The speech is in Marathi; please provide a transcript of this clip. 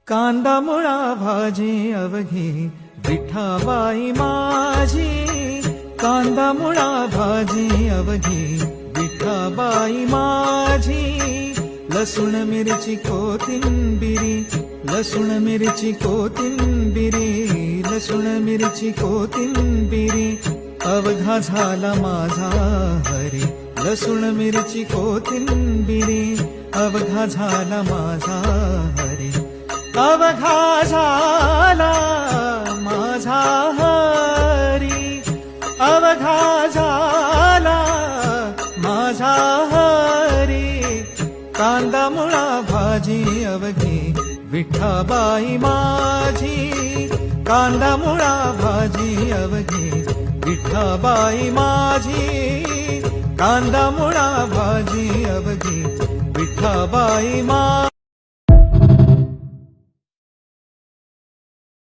कांदा मुळा भाजी अवघी विठाबाई माझी, कांदा मुळा भाजी अवघी विठाबाई माझी. लसूण मिरची कोथिंबिरी, लसूण मिरची कोथिंबिरी, लसूण मिरची कोथिंबिरी, अवघा झाला माझा हरी. लसूण मिरची कोथिंबिरी, अवघा झाला माझा हरी. अवघा झाला माझा हरी, अवघा झाला माझा हरी. कांदा मुळा भाजी अवघी विठाबाई माझी, कांदा मुळा भाजी अवघी विठाबाई माझी, कांदा मुळा भाजी अवघी विठाबाई माझी.